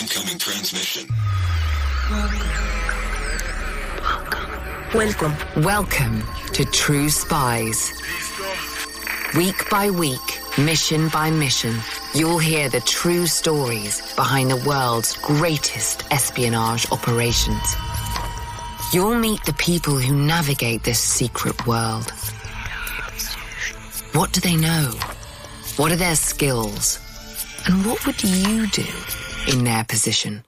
Incoming transmission. Welcome to True Spies. Week by week, mission by mission, you'll hear the true stories behind the world's greatest espionage operations. You'll meet the people who navigate this secret world. What do they know? What are their skills? And what would you do in their position?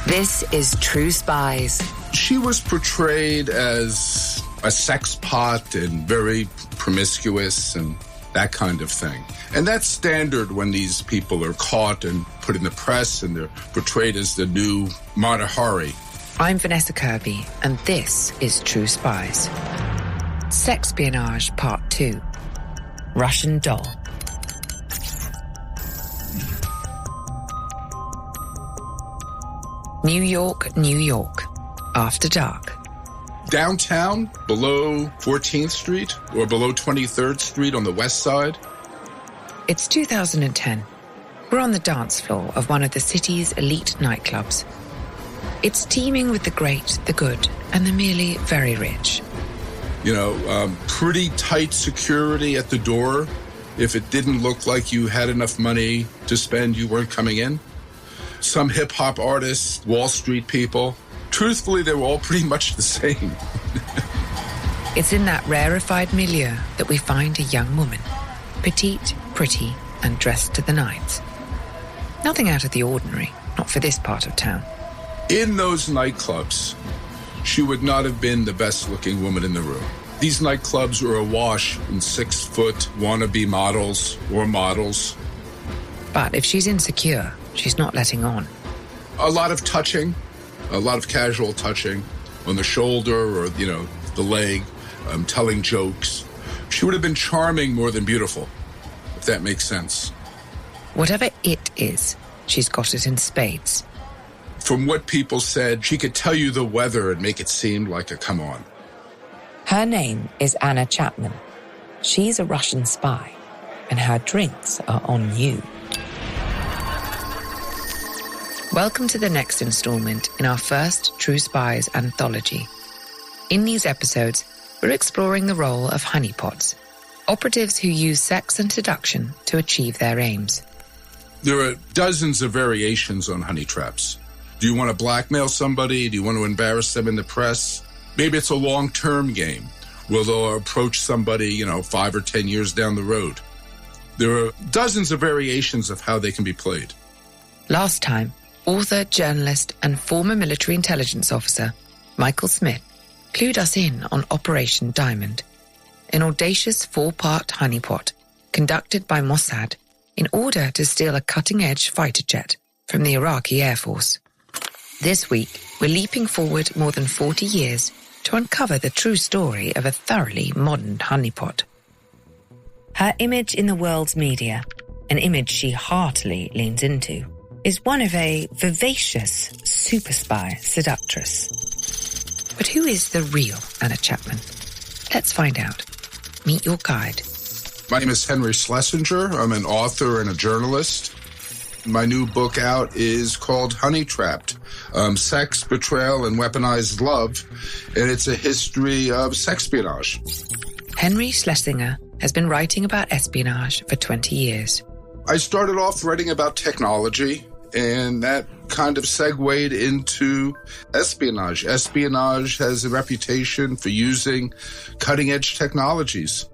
This is True Spies. She was portrayed as a sex pot and very promiscuous and that kind of thing. And that's standard when these people are caught and put in the press and they're portrayed as the new Mata Hari. I'm Vanessa Kirby, and this is True Spies. Sexpionage Part 2. Russian Doll. New York, New York. After dark. Downtown, below 14th Street or below 23rd Street on the west side. It's 2010. We're on the dance floor of one of the city's elite nightclubs. It's teeming with the great, the good, and the merely very rich. Pretty tight security at the door. If it didn't look like you had enough money to spend, you weren't coming in. Some hip-hop artists, Wall Street people. Truthfully, they were all pretty much the same. It's in that rarefied milieu that we find a young woman. Petite, pretty, and dressed to the nines. Nothing out of the ordinary, not for this part of town. In those nightclubs, she would not have been the best-looking woman in the room. These nightclubs are awash in 6-foot wannabe models or models. But if she's insecure, she's not letting on. A lot of touching, a lot of casual touching on the shoulder or, the leg, telling jokes. She would have been charming more than beautiful, if that makes sense. Whatever it is, she's got it in spades. From what people said, she could tell you the weather and make it seem like a come on. Her name is Anna Chapman. She's a Russian spy, and her drinks are on you. Welcome to the next installment in our first True Spies anthology. In these episodes, we're exploring the role of honeypots, operatives who use sex and seduction to achieve their aims. There are dozens of variations on honey traps. Do you want to blackmail somebody? Do you want to embarrass them in the press? Maybe it's a long-term game where they'll approach somebody, 5 or 10 years down the road. There are dozens of variations of how they can be played. Last time, author, journalist, and former military intelligence officer Michael Smith clued us in on Operation Diamond, an audacious 4-part honeypot conducted by Mossad in order to steal a cutting-edge fighter jet from the Iraqi Air Force. This week, we're leaping forward more than 40 years to uncover the true story of a thoroughly modern honeypot. Her image in the world's media, an image she heartily leans into, is one of a vivacious super spy seductress. But who is the real Anna Chapman? Let's find out. Meet your guide. My name is Henry Schlesinger. I'm an author and a journalist. My new book out is called Honeytrapped, Sex, Betrayal, and Weaponized Love, and it's a history of sexpionage. Henry Schlesinger has been writing about espionage for 20 years. I started off writing about technology, and that kind of segued into espionage. Espionage has a reputation for using cutting-edge technologies.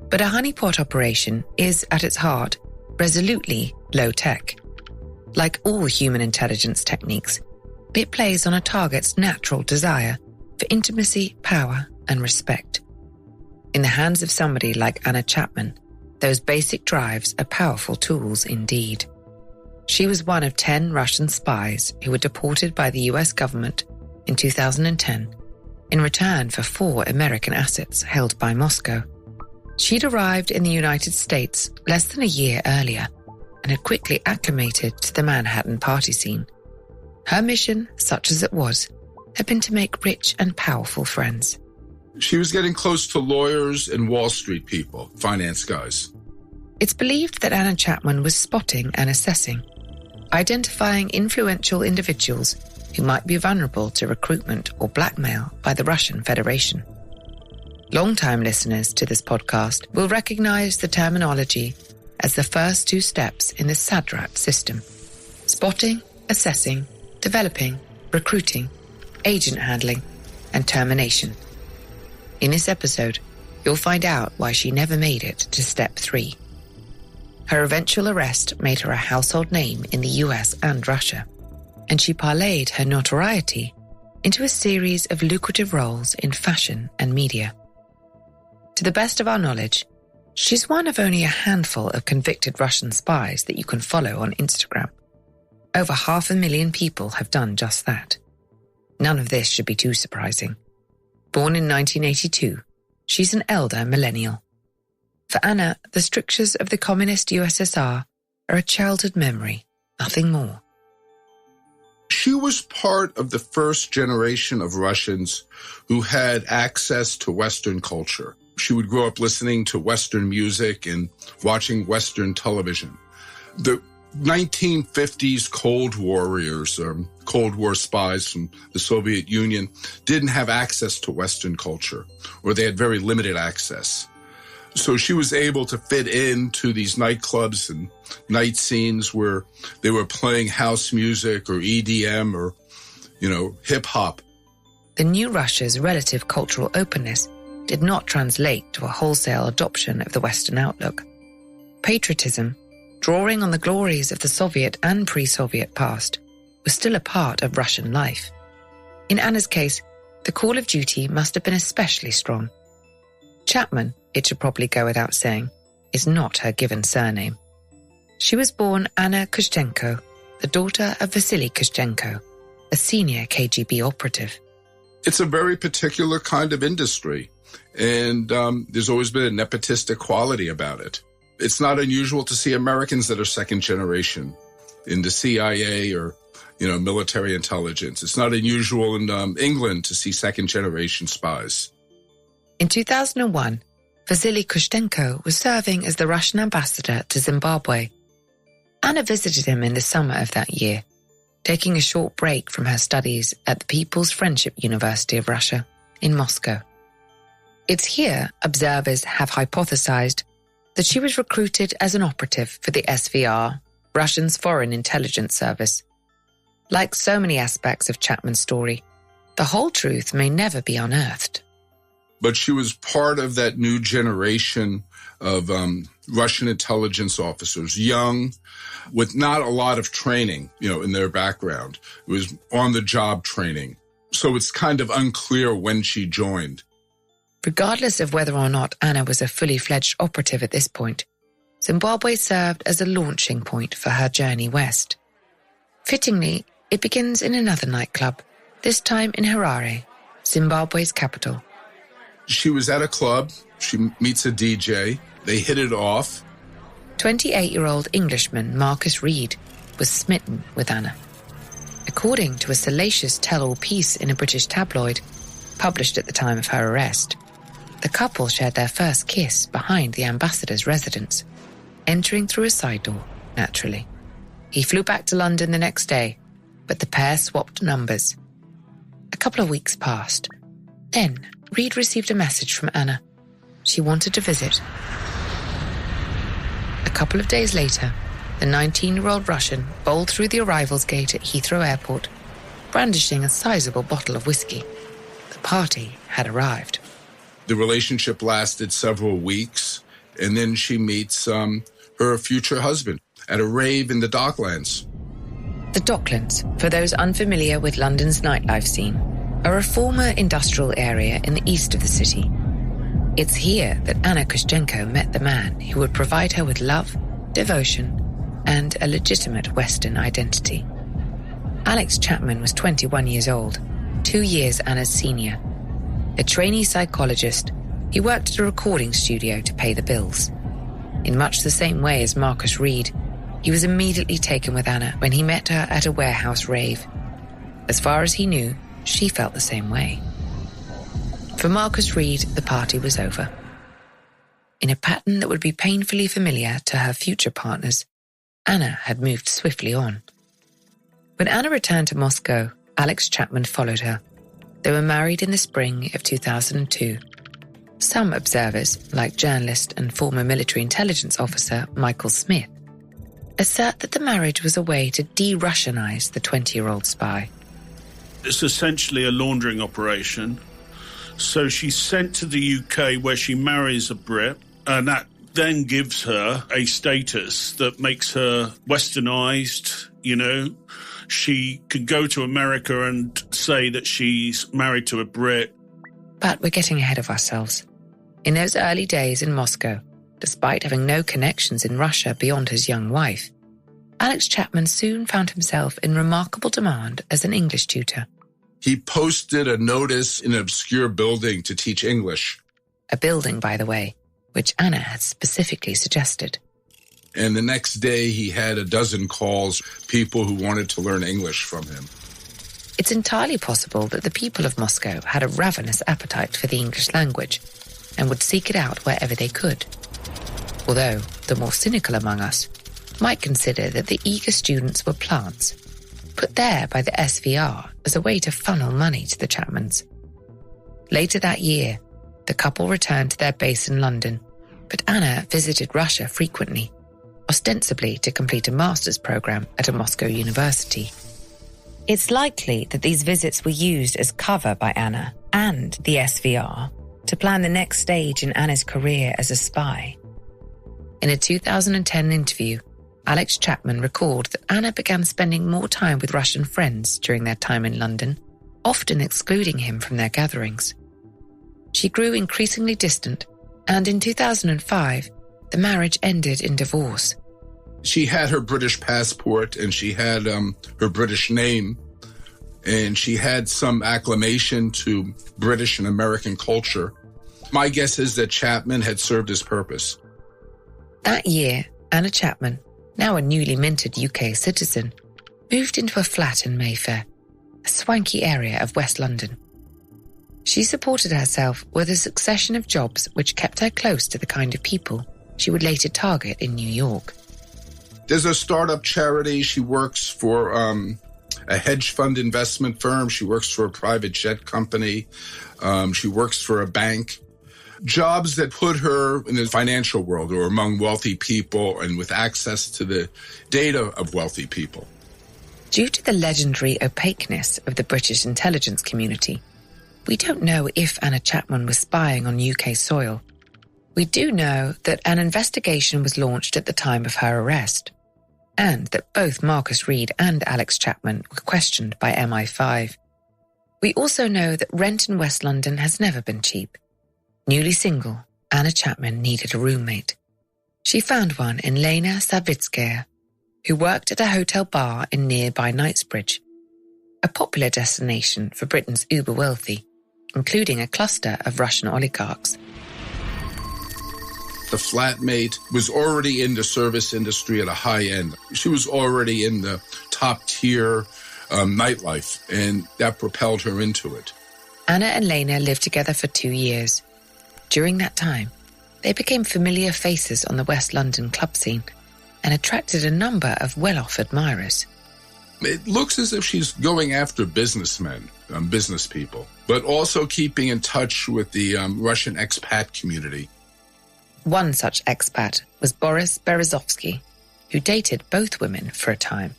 But a honeypot operation is, at its heart, resolutely low-tech. Like all human intelligence techniques, it plays on a target's natural desire for intimacy, power, and respect. In the hands of somebody like Anna Chapman, those basic drives are powerful tools indeed. She was one of 10 Russian spies who were deported by the US government in 2010 in return for 4 American assets held by Moscow. She'd arrived in the United States less than a year earlier and had quickly acclimated to the Manhattan party scene. Her mission, such as it was, had been to make rich and powerful friends. She was getting close to lawyers and Wall Street people, finance guys. It's believed that Anna Chapman was spotting and assessing. identifying influential individuals who might be vulnerable to recruitment or blackmail by the Russian Federation. Long-time listeners to this podcast will recognize the terminology as the first two steps in the SADRAT system: spotting, assessing, developing, recruiting, agent handling, and termination. In this episode, you'll find out why she never made it to step 3. Her eventual arrest made her a household name in the US and Russia, and she parlayed her notoriety into a series of lucrative roles in fashion and media. To the best of our knowledge, she's one of only a handful of convicted Russian spies that you can follow on Instagram. Over 500,000 people have done just that. None of this should be too surprising. Born in 1982, she's an elder millennial. For Anna, the strictures of the communist USSR are a childhood memory, nothing more. She was part of the first generation of Russians who had access to Western culture. She would grow up listening to Western music and watching Western television. The 1950s Cold Warriors, Cold War spies from the Soviet Union, didn't have access to Western culture, or they had very limited access. So she was able to fit into these nightclubs and night scenes where they were playing house music or EDM or, hip-hop. The new Russia's relative cultural openness did not translate to a wholesale adoption of the Western outlook. Patriotism, drawing on the glories of the Soviet and pre-Soviet past, was still a part of Russian life. In Anna's case, the call of duty must have been especially strong. Chapman, it should probably go without saying, is not her given surname. She was born Anna Kushchenko, the daughter of Vasily Kushchenko, a senior KGB operative. It's a very particular kind of industry, and there's always been a nepotistic quality about it. It's not unusual to see Americans that are second generation in the CIA or, military intelligence. It's not unusual in England to see second generation spies. In 2001, Vasily Kushchenko was serving as the Russian ambassador to Zimbabwe. Anna visited him in the summer of that year, taking a short break from her studies at the People's Friendship University of Russia in Moscow. It's here observers have hypothesized that she was recruited as an operative for the SVR, Russia's Foreign Intelligence Service. Like so many aspects of Chapman's story, the whole truth may never be unearthed. But she was part of that new generation of Russian intelligence officers, young, with not a lot of training, in their background. It was on-the-job training. So it's kind of unclear when she joined. Regardless of whether or not Anna was a fully fledged operative at this point, Zimbabwe served as a launching point for her journey west. Fittingly, it begins in another nightclub, this time in Harare, Zimbabwe's capital. She was at a club. She meets a DJ. They hit it off. 28-year-old Englishman Marcus Reed was smitten with Anna. According to a salacious tell-all piece in a British tabloid, published at the time of her arrest, the couple shared their first kiss behind the ambassador's residence, entering through a side door, naturally. He flew back to London the next day, but the pair swapped numbers. A couple of weeks passed. Then, Reed received a message from Anna. She wanted to visit. A couple of days later, the 19-year-old Russian bowled through the arrivals gate at Heathrow Airport, brandishing a sizable bottle of whiskey. The party had arrived. The relationship lasted several weeks, and then she meets her future husband at a rave in the Docklands. The Docklands, for those unfamiliar with London's nightlife scene, are a former industrial area in the east of the city. It's here that Anna Kushchenko met the man who would provide her with love, devotion, and a legitimate Western identity. Alex Chapman was 21 years old, 2 years Anna's senior. A trainee psychologist, he worked at a recording studio to pay the bills. In much the same way as Marcus Reed, he was immediately taken with Anna when he met her at a warehouse rave. As far as he knew, she felt the same way. For Marcus Reed, the party was over. In a pattern that would be painfully familiar to her future partners, Anna had moved swiftly on. When Anna returned to Moscow, Alex Chapman followed her. They were married in the spring of 2002. Some observers, like journalist and former military intelligence officer Michael Smith, assert that the marriage was a way to de-Russianize the 20-year-old spy. It's essentially a laundering operation. So she's sent to the UK where she marries a Brit, and that then gives her a status that makes her westernized, you know. She can go to America and say that she's married to a Brit. But we're getting ahead of ourselves. In those early days in Moscow, despite having no connections in Russia beyond his young wife, Alex Chapman soon found himself in remarkable demand as an English tutor. He posted a notice in an obscure building to teach English. A building, by the way, which Anna had specifically suggested. And the next day he had a dozen calls, people who wanted to learn English from him. It's entirely possible that the people of Moscow had a ravenous appetite for the English language and would seek it out wherever they could. Although the more cynical among us might consider that the eager students were plants, put there by the SVR as a way to funnel money to the Chapmans. Later that year, the couple returned to their base in London, but Anna visited Russia frequently, ostensibly to complete a master's program at a Moscow university. It's likely that these visits were used as cover by Anna and the SVR to plan the next stage in Anna's career as a spy. In a 2010 interview, Alex Chapman recalled that Anna began spending more time with Russian friends during their time in London, often excluding him from their gatherings. She grew increasingly distant, and in 2005, the marriage ended in divorce. She had her British passport and she had her British name, and she had some acclamation to British and American culture. My guess is that Chapman had served his purpose. That year, Anna Chapman, now a newly minted UK citizen, moved into a flat in Mayfair, a swanky area of West London. She supported herself with a succession of jobs which kept her close to the kind of people she would later target in New York. There's a startup charity. She works for a hedge fund investment firm. She works for a private jet company. She works for a bank. Jobs that put her in the financial world or among wealthy people and with access to the data of wealthy people. Due to the legendary opaqueness of the British intelligence community, we don't know if Anna Chapman was spying on UK soil. We do know that an investigation was launched at the time of her arrest, and that both Marcus Reed and Alex Chapman were questioned by MI5. We also know that rent in West London has never been cheap. Newly single, Anna Chapman needed a roommate. She found one in Lena Savitskaya, who worked at a hotel bar in nearby Knightsbridge, a popular destination for Britain's uber-wealthy, including a cluster of Russian oligarchs. The flatmate was already in the service industry at a high end. She was already in the top tier nightlife, and that propelled her into it. Anna and Lena lived together for 2 years. During that time, they became familiar faces on the West London club scene and attracted a number of well-off admirers. It looks as if she's going after businessmen, business people, but also keeping in touch with the Russian expat community. One such expat was Boris Berezovsky, who dated both women for a time.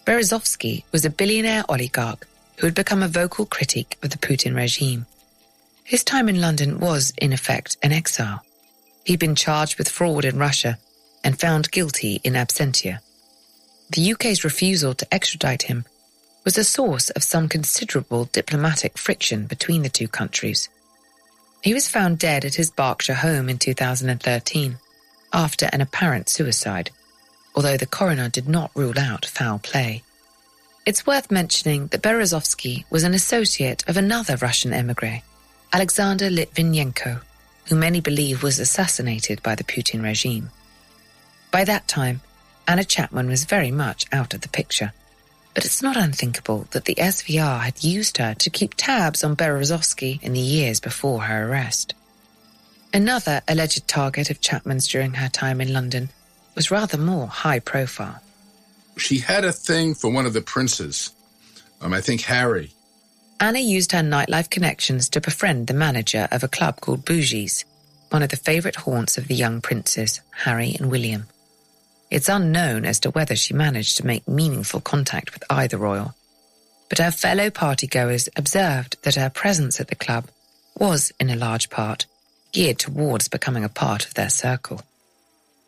Berezovsky was a billionaire oligarch who had become a vocal critic of the Putin regime. His time in London was, in effect, an exile. He'd been charged with fraud in Russia and found guilty in absentia. The UK's refusal to extradite him was a source of some considerable diplomatic friction between the two countries. He was found dead at his Berkshire home in 2013 after an apparent suicide, although the coroner did not rule out foul play. It's worth mentioning that Berezovsky was an associate of another Russian émigré, Alexander Litvinenko, who many believe was assassinated by the Putin regime. By that time, Anna Chapman was very much out of the picture, but it's not unthinkable that the SVR had used her to keep tabs on Berezovsky in the years before her arrest. Another alleged target of Chapman's during her time in London was rather more high profile. She had a thing for one of the princes. I think Harry. Anna used her nightlife connections to befriend the manager of a club called Bougies, one of the favourite haunts of the young princes, Harry and William. It's unknown as to whether she managed to make meaningful contact with either royal, but her fellow partygoers observed that her presence at the club was, in a large part, geared towards becoming a part of their circle.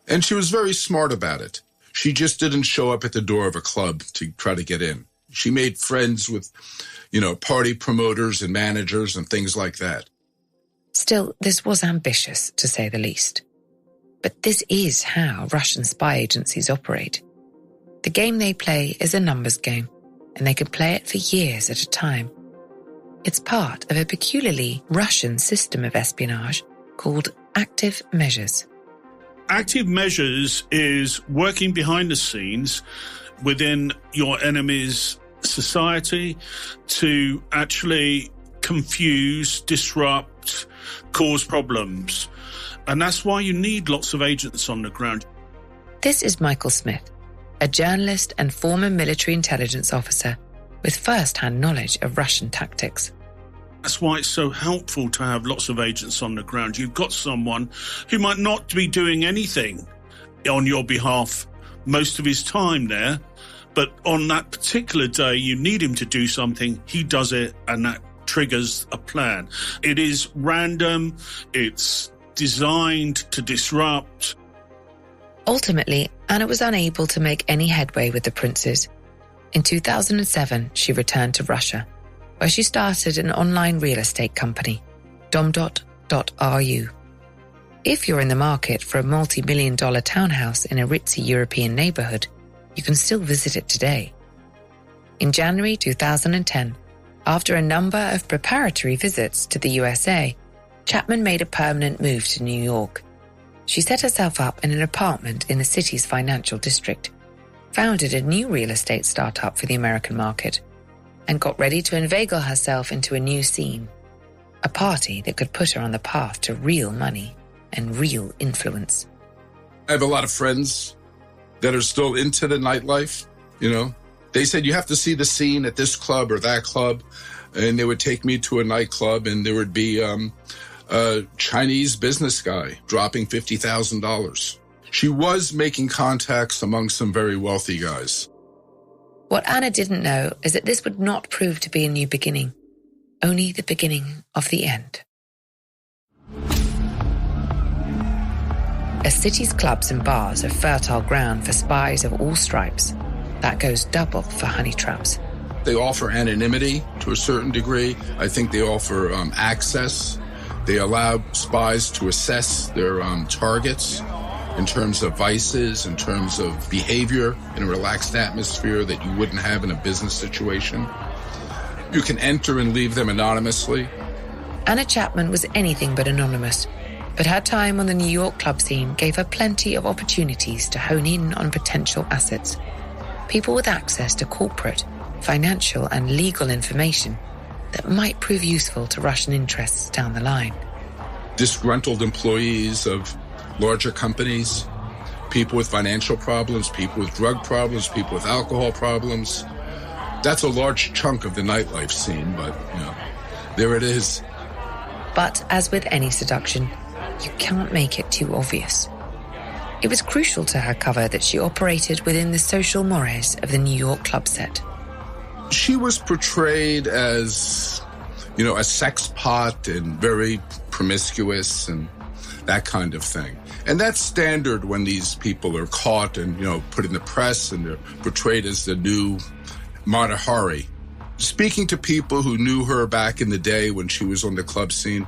And she was very smart about it. She just didn't show up at the door of a club to try to get in. She made friends with, party promoters and managers and things like that. Still, this was ambitious, to say the least. But this is how Russian spy agencies operate. The game they play is a numbers game, and they can play it for years at a time. It's part of a peculiarly Russian system of espionage called active measures. Active measures is working behind the scenes within your enemy's society to actually confuse, disrupt, cause problems. And that's why you need lots of agents on the ground. This is Michael Smith, a journalist and former military intelligence officer with first-hand knowledge of Russian tactics. That's why it's so helpful to have lots of agents on the ground. You've got someone who might not be doing anything on your behalf most of his time there, but on that particular day you need him to do something, he does it, and that triggers a plan. It is random, it's designed to disrupt. Ultimately, Anna was unable to make any headway with the princes. In 2007, she returned to Russia, where she started an online real estate company, Domdot.ru. If you're in the market for a multi-million-dollar townhouse in a ritzy European neighborhood, you can still visit it today. In January 2010, after a number of preparatory visits to the USA, Chapman made a permanent move to New York. She set herself up in an apartment in the city's financial district, founded a new real estate startup for the American market, and got ready to inveigle herself into a new scene, a party that could put her on the path to real money and real influence. I have a lot of friends that are still into the nightlife, They said, you have to see the scene at this club or that club, and they would take me to a nightclub, and there would be a Chinese business guy dropping $50,000. She was making contacts among some very wealthy guys. What Anna didn't know is that this would not prove to be a new beginning, only the beginning of the end. A city's clubs and bars are fertile ground for spies of all stripes. That goes double for honeytraps. They offer anonymity to a certain degree. I think they offer access. They allow spies to assess their targets in terms of vices, in terms of behavior in a relaxed atmosphere that you wouldn't have in a business situation. You can enter and leave them anonymously. Anna Chapman was anything but anonymous, but her time on the New York club scene gave her plenty of opportunities to hone in on potential assets. People with access to corporate, financial and legal information that might prove useful to Russian interests down the line. Disgruntled employees of larger companies, people with financial problems, people with drug problems, people with alcohol problems. That's a large chunk of the nightlife scene, but, there it is. But as with any seduction, you can't make it too obvious. It was crucial to her cover that she operated within the social mores of the New York club set. She was portrayed as, a sex pot and very promiscuous and that kind of thing. And that's standard when these people are caught and, put in the press and they're portrayed as the new Mata Hari. Speaking to people who knew her back in the day when she was on the club scene,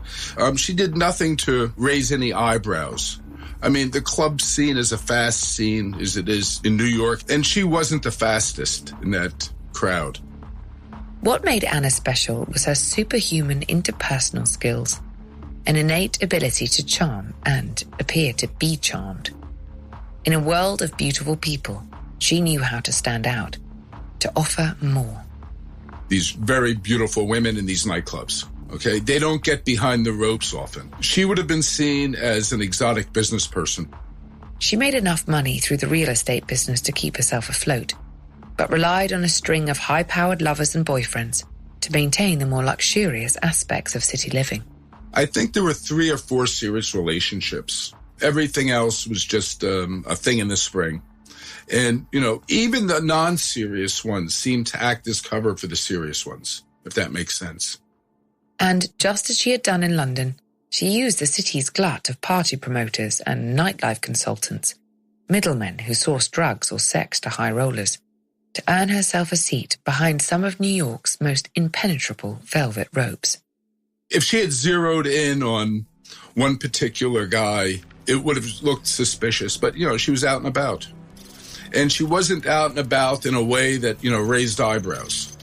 she did nothing to raise any eyebrows. I mean, the club scene is a fast scene as it is in New York, and she wasn't the fastest in that crowd. What made Anna special was her superhuman interpersonal skills, an innate ability to charm and appear to be charmed. In a world of beautiful people, she knew how to stand out, to offer more. These very beautiful women in these nightclubs, okay? They don't get behind the ropes often. She would have been seen as an exotic business person. She made enough money through the real estate business to keep herself afloat, but relied on a string of high-powered lovers and boyfriends to maintain the more luxurious aspects of city living. I think there were 3 or 4 serious relationships. Everything else was just a thing in the spring. And, even the non-serious ones seemed to act as cover for the serious ones, if that makes sense. And just as she had done in London, she used the city's glut of party promoters and nightlife consultants, middlemen who sourced drugs or sex to high rollers, to earn herself a seat behind some of New York's most impenetrable velvet ropes. If she had zeroed in on one particular guy, it would have looked suspicious. But, she was out and about. And she wasn't out and about in a way that, raised eyebrows.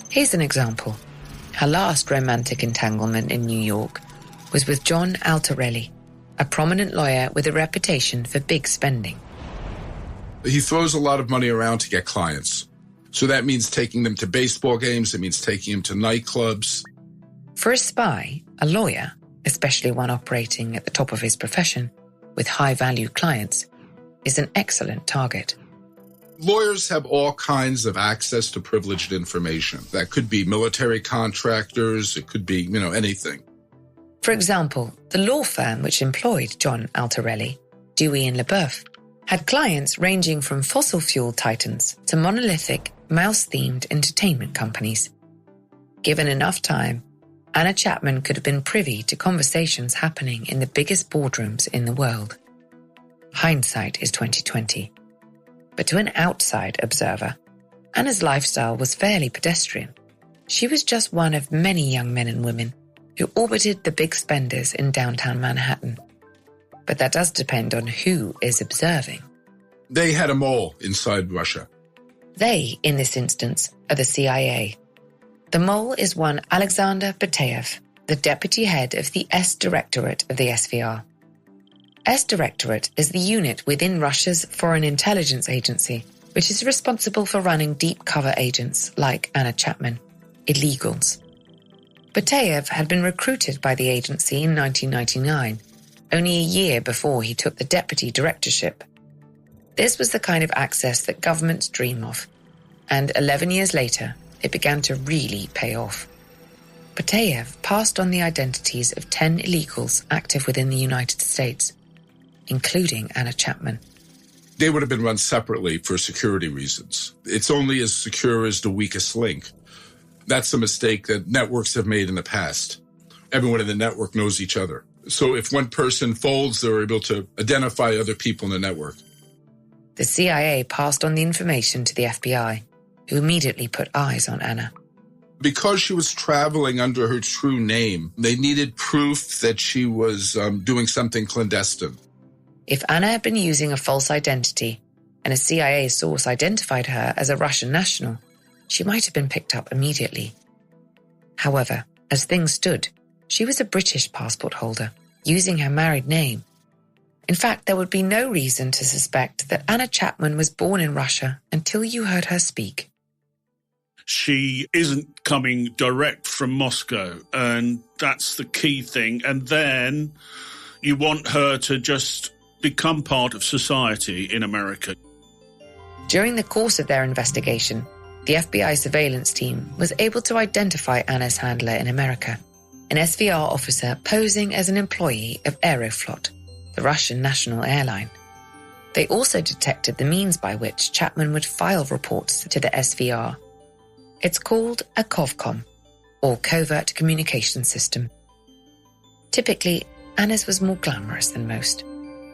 Here's an example. Her last romantic entanglement in New York was with John Altarelli, a prominent lawyer with a reputation for big spending. He throws a lot of money around to get clients. So that means taking them to baseball games. It means taking them to nightclubs. For a spy, a lawyer, especially one operating at the top of his profession, with high-value clients, is an excellent target. Lawyers have all kinds of access to privileged information. That could be military contractors. It could be, anything. For example, the law firm which employed John Altarelli, Dewey and LeBeouf, had clients ranging from fossil fuel titans to monolithic, mouse-themed entertainment companies. Given enough time, Anna Chapman could have been privy to conversations happening in the biggest boardrooms in the world. Hindsight is 20/20. But to an outside observer, Anna's lifestyle was fairly pedestrian. She was just one of many young men and women who orbited the big spenders in downtown Manhattan. But that does depend on who is observing. They had a mole inside Russia. They, in this instance, are the CIA. The mole is one Alexander Bateyev, the deputy head of the S-Directorate of the SVR. S-Directorate is the unit within Russia's Foreign Intelligence Agency, which is responsible for running deep cover agents like Anna Chapman, illegals. Bateyev had been recruited by the agency in 1999, only a year before he took the deputy directorship. This was the kind of access that governments dream of, and 11 years later, it began to really pay off. Bateyev passed on the identities of 10 illegals active within the United States, including Anna Chapman. They would have been run separately for security reasons. It's only as secure as the weakest link. That's a mistake that networks have made in the past. Everyone in the network knows each other. So if one person folds, they're able to identify other people in the network. The CIA passed on the information to the FBI, who immediately put eyes on Anna. Because she was traveling under her true name, they needed proof that she was doing something clandestine. If Anna had been using a false identity and a CIA source identified her as a Russian national, she might have been picked up immediately. However, as things stood, she was a British passport holder, using her married name. In fact, there would be no reason to suspect that Anna Chapman was born in Russia until you heard her speak. She isn't coming direct from Moscow, and that's the key thing. And then you want her to just become part of society in America. During the course of their investigation, the FBI surveillance team was able to identify Anna's handler in America, an SVR officer posing as an employee of Aeroflot, the Russian national airline. They also detected the means by which Chapman would file reports to the SVR. It's called a COVCOM, or Covert Communication System. Typically, Anna's was more glamorous than most.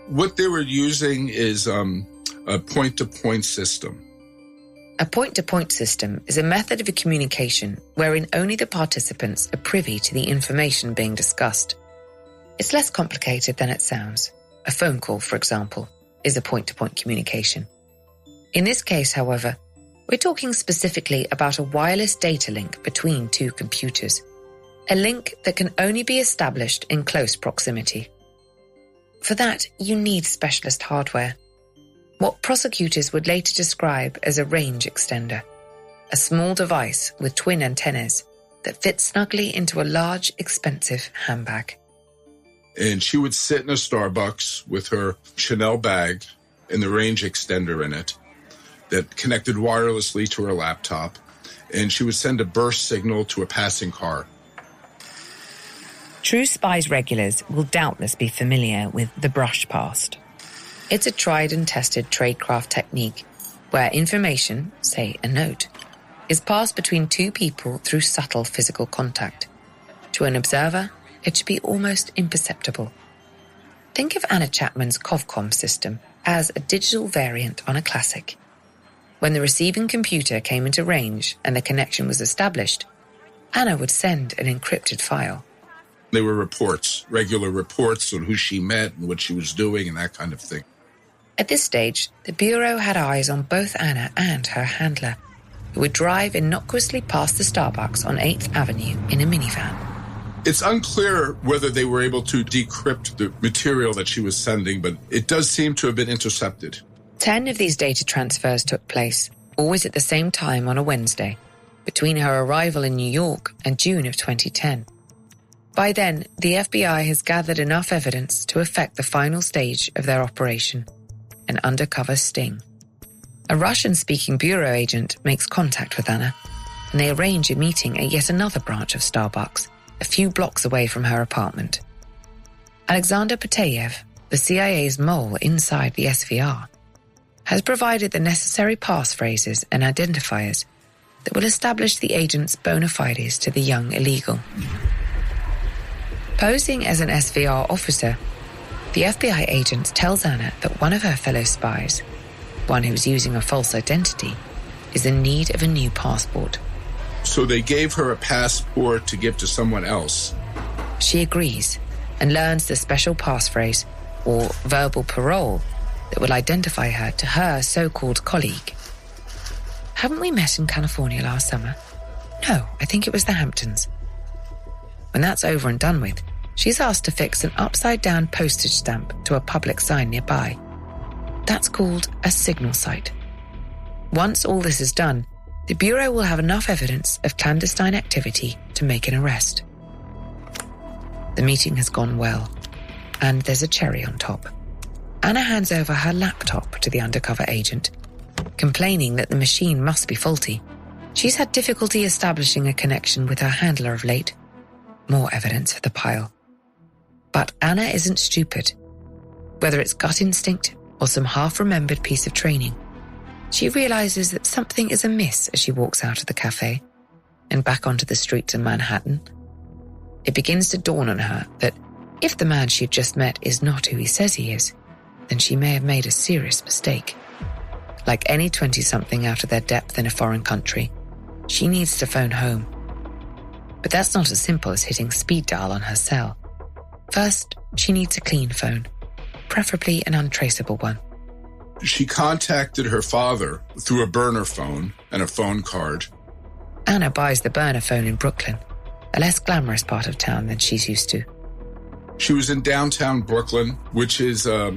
What they were using is a point-to-point system. A point-to-point system is a method of communication wherein only the participants are privy to the information being discussed. It's less complicated than it sounds. A phone call, for example, is a point-to-point communication. In this case, however, we're talking specifically about a wireless data link between two computers, a link that can only be established in close proximity. For that, you need specialist hardware, what prosecutors would later describe as a range extender, a small device with twin antennas that fits snugly into a large, expensive handbag. And she would sit in a Starbucks with her Chanel bag and the range extender in it, that connected wirelessly to her laptop, and she would send a burst signal to a passing car. True Spies regulars will doubtless be familiar with the brush past. It's a tried and tested tradecraft technique where information, say a note, is passed between two people through subtle physical contact. To an observer, it should be almost imperceptible. Think of Anna Chapman's Covcom system as a digital variant on a classic. When the receiving computer came into range and the connection was established, Anna would send an encrypted file. They were reports, regular reports on who she met and what she was doing and that kind of thing. At this stage, the Bureau had eyes on both Anna and her handler, who would drive innocuously past the Starbucks on 8th Avenue in a minivan. It's unclear whether they were able to decrypt the material that she was sending, but it does seem to have been intercepted. 10 of these data transfers took place, always at the same time on a Wednesday, between her arrival in New York and June of 2010. By then, the FBI has gathered enough evidence to effect the final stage of their operation, an undercover sting. A Russian-speaking bureau agent makes contact with Anna, and they arrange a meeting at yet another branch of Starbucks, a few blocks away from her apartment. Alexander Petayev, the CIA's mole inside the SVR, has provided the necessary passphrases and identifiers that will establish the agent's bona fides to the young illegal. Posing as an SVR officer, the FBI agent tells Anna that one of her fellow spies, one who's using a false identity, is in need of a new passport. So they gave her a passport to give to someone else. She agrees and learns the special passphrase, or verbal parole, that will identify her to her so-called colleague. Haven't we met in California last summer? No, I think it was the Hamptons. When that's over and done with, she's asked to fix an upside-down postage stamp to a public sign nearby. That's called a signal site. Once all this is done, the Bureau will have enough evidence of clandestine activity to make an arrest. The meeting has gone well, and there's a cherry on top. Anna hands over her laptop to the undercover agent, complaining that the machine must be faulty. She's had difficulty establishing a connection with her handler of late. More evidence for the pile. But Anna isn't stupid. Whether it's gut instinct or some half-remembered piece of training, she realizes that something is amiss as she walks out of the cafe and back onto the streets of Manhattan. It begins to dawn on her that if the man she'd just met is not who he says he is, then she may have made a serious mistake. Like any 20-something out of their depth in a foreign country, she needs to phone home. But that's not as simple as hitting speed dial on her cell. First, she needs a clean phone, preferably an untraceable one. She contacted her father through a burner phone and a phone card. Anna buys the burner phone in Brooklyn, a less glamorous part of town than she's used to. She was in downtown Brooklyn, which is, a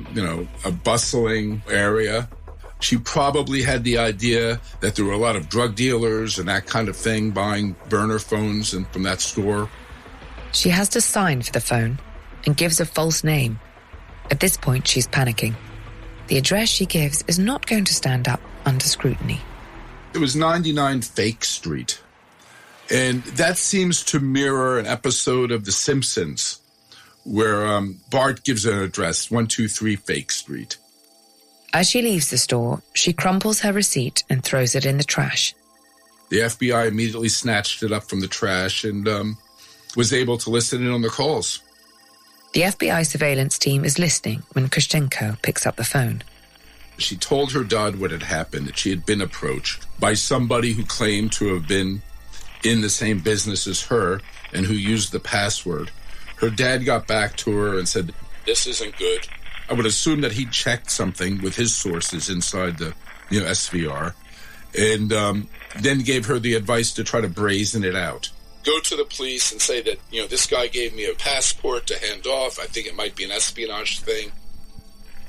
bustling area. She probably had the idea that there were a lot of drug dealers and that kind of thing buying burner phones and from that store. She has to sign for the phone and gives a false name. At this point, she's panicking. The address she gives is not going to stand up under scrutiny. It was 99 Fake Street. And that seems to mirror an episode of The Simpsons where Bart gives an address, 123 Fake Street. As she leaves the store, she crumples her receipt and throws it in the trash. The FBI immediately snatched it up from the trash and was able to listen in on the calls. The FBI surveillance team is listening when Krishchenko picks up the phone. She told her dad what had happened, that she had been approached by somebody who claimed to have been in the same business as her and who used the password. Her dad got back to her and said, "This isn't good." I would assume that he checked something with his sources inside the SVR and then gave her the advice to try to brazen it out. Go to the police and say that, this guy gave me a passport to hand off. I think it might be an espionage thing.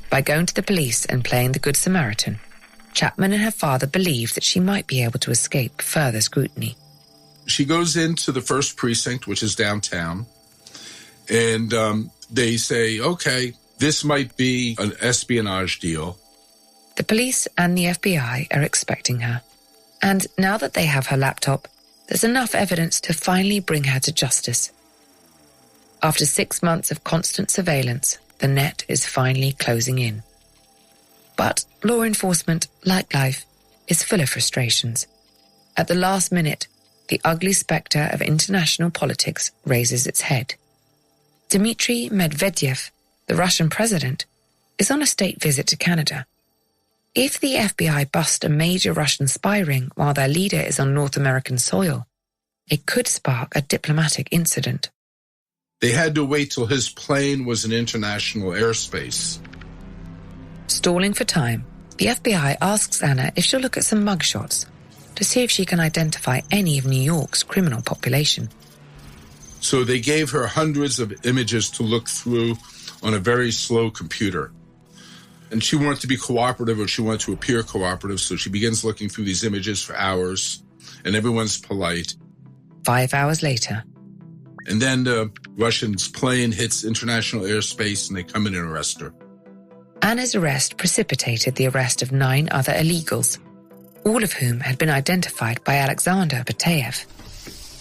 By going to the police and playing the Good Samaritan, Chapman and her father believe that she might be able to escape further scrutiny. She goes into the first precinct, which is downtown, and they say, okay, this might be an espionage deal. The police and the FBI are expecting her. And now that they have her laptop, there's enough evidence to finally bring her to justice. After 6 months of constant surveillance, the net is finally closing in. But law enforcement, like life, is full of frustrations. At the last minute, the ugly spectre of international politics raises its head. Dmitry Medvedev, the Russian president, is on a state visit to Canada. If the FBI bust a major Russian spy ring while their leader is on North American soil, it could spark a diplomatic incident. They had to wait till his plane was in international airspace. Stalling for time, the FBI asks Anna if she'll look at some mugshots to see if she can identify any of New York's criminal population. So they gave her hundreds of images to look through on a very slow computer. And she wanted to be cooperative, or she wanted to appear cooperative, so she begins looking through these images for hours, and everyone's polite. 5 hours later. And then the Russians' plane hits international airspace and they come in and arrest her. Anna's arrest precipitated the arrest of 9 other illegals, all of whom had been identified by Alexander Batayev.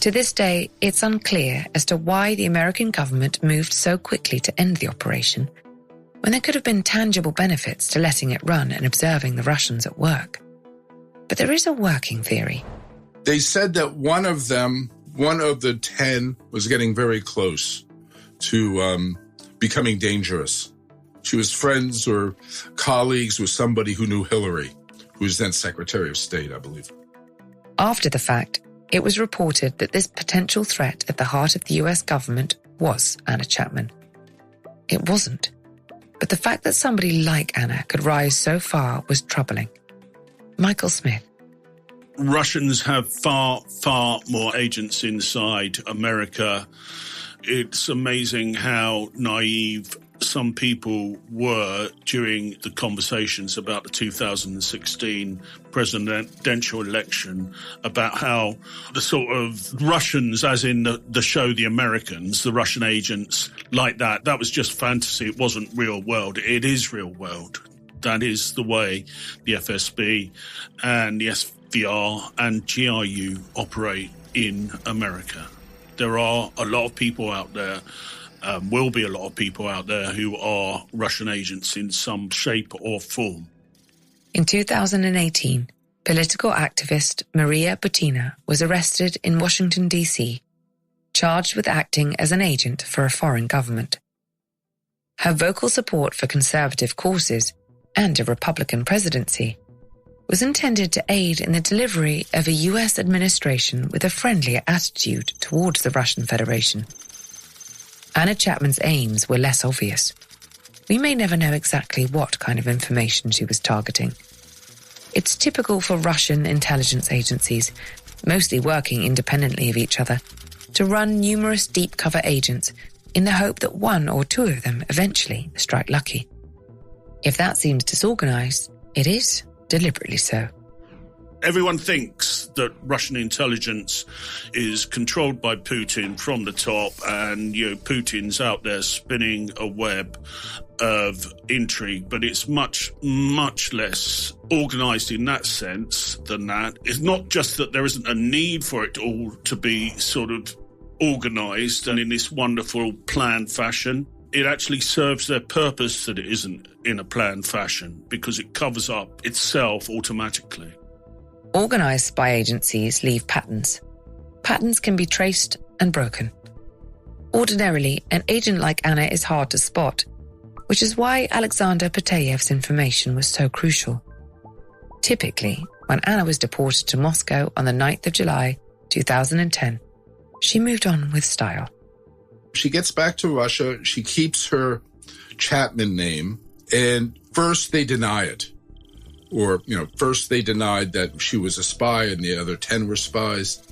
To this day, it's unclear as to why the American government moved so quickly to end the operation, when there could have been tangible benefits to letting it run and observing the Russians at work. But there is a working theory. They said that one of the 10 was getting very close to becoming dangerous. She was friends or colleagues with somebody who knew Hillary, who was then Secretary of State, I believe. After the fact, it was reported that this potential threat at the heart of the US government was Anna Chapman. It wasn't. But the fact that somebody like Anna could rise so far was troubling. Michael Smith. Russians have far, far more agents inside America. It's amazing how naive some people were during the conversations about the 2016 presidential election, about how the sort of Russians, as in the show The Americans, the Russian agents like that was just fantasy. It wasn't real world. It is real world. That is the way the FSB and the SVR and GRU operate in America. There are a lot of people out there, will be a lot of people out there who are Russian agents in some shape or form. In 2018, political activist Maria Butina was arrested in Washington, D.C., charged with acting as an agent for a foreign government. Her vocal support for conservative causes and a Republican presidency was intended to aid in the delivery of a US administration with a friendlier attitude towards the Russian Federation. Anna Chapman's aims were less obvious. We may never know exactly what kind of information she was targeting. It's typical for Russian intelligence agencies, mostly working independently of each other, to run numerous deep cover agents in the hope that 1 or 2 of them eventually strike lucky. If that seems disorganized, it is deliberately so. Everyone thinks that Russian intelligence is controlled by Putin from the top, and Putin's out there spinning a web of intrigue, but it's much, much less organized in that sense than that. It's not just that there isn't a need for it all to be sort of organized and in this wonderful planned fashion. It actually serves their purpose that it isn't in a planned fashion, because it covers up itself automatically. Organized spy agencies leave patterns. Patterns can be traced and broken. Ordinarily, an agent like Anna is hard to spot, which is why Alexander Batayev's information was so crucial. Typically, when Anna was deported to Moscow on the 9th of July, 2010, she moved on with style. She gets back to Russia. She keeps her Chapman name, and first they deny it. Or, first they denied that she was a spy and the other 10 were spies.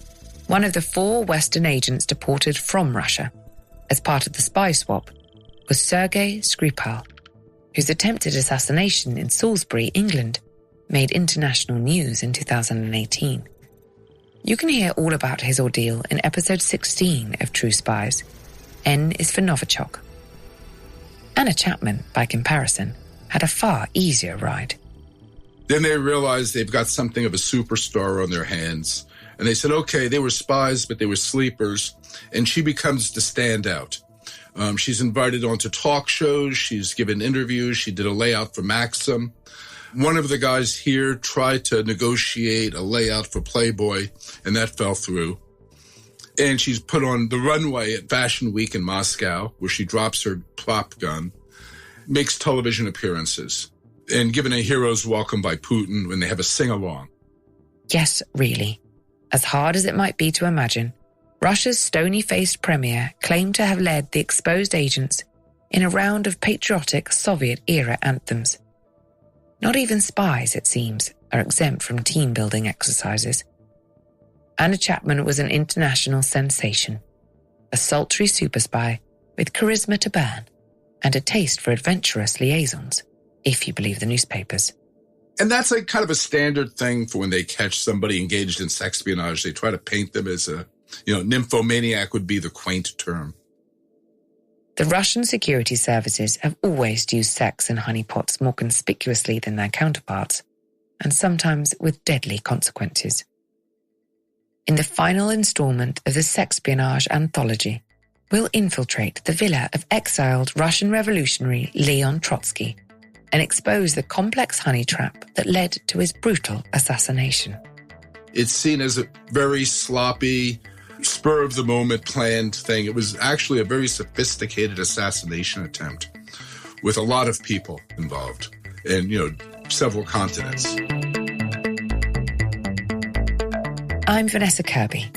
One of the 4 Western agents deported from Russia as part of the spy swap was Sergei Skripal, whose attempted assassination in Salisbury, England, made international news in 2018. You can hear all about his ordeal in episode 16 of True Spies. N is for Novichok. Anna Chapman, by comparison, had a far easier ride. Then they realized they've got something of a superstar on their hands. And they said, okay, they were spies, but they were sleepers. And she becomes the standout. She's invited onto talk shows. She's given interviews. She did a layout for Maxim. One of the guys here tried to negotiate a layout for Playboy, and that fell through. And she's put on the runway at Fashion Week in Moscow, where she drops her prop gun, makes television appearances, and given a hero's welcome by Putin when they have a sing-along. Yes, really. As hard as it might be to imagine, Russia's stony-faced premier claimed to have led the exposed agents in a round of patriotic Soviet-era anthems. Not even spies, it seems, are exempt from team-building exercises. Anna Chapman was an international sensation, a sultry super spy with charisma to burn and a taste for adventurous liaisons, if you believe the newspapers. And that's like kind of a standard thing for when they catch somebody engaged in sexpionage. They try to paint them as a, nymphomaniac would be the quaint term. The Russian security services have always used sex and honeypots more conspicuously than their counterparts, and sometimes with deadly consequences. In the final installment of the Sexpionage anthology, we'll infiltrate the villa of exiled Russian revolutionary Leon Trotsky and expose the complex honey trap that led to his brutal assassination. It's seen as a very sloppy, spur-of-the-moment planned thing. It was actually a very sophisticated assassination attempt with a lot of people involved and, several continents. I'm Vanessa Kirby.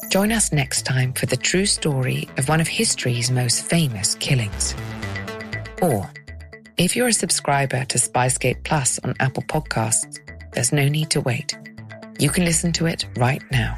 Join us next time for the true story of one of history's most famous killings. Or, if you're a subscriber to SPYSCAPE Plus on Apple Podcasts, there's no need to wait. You can listen to it right now.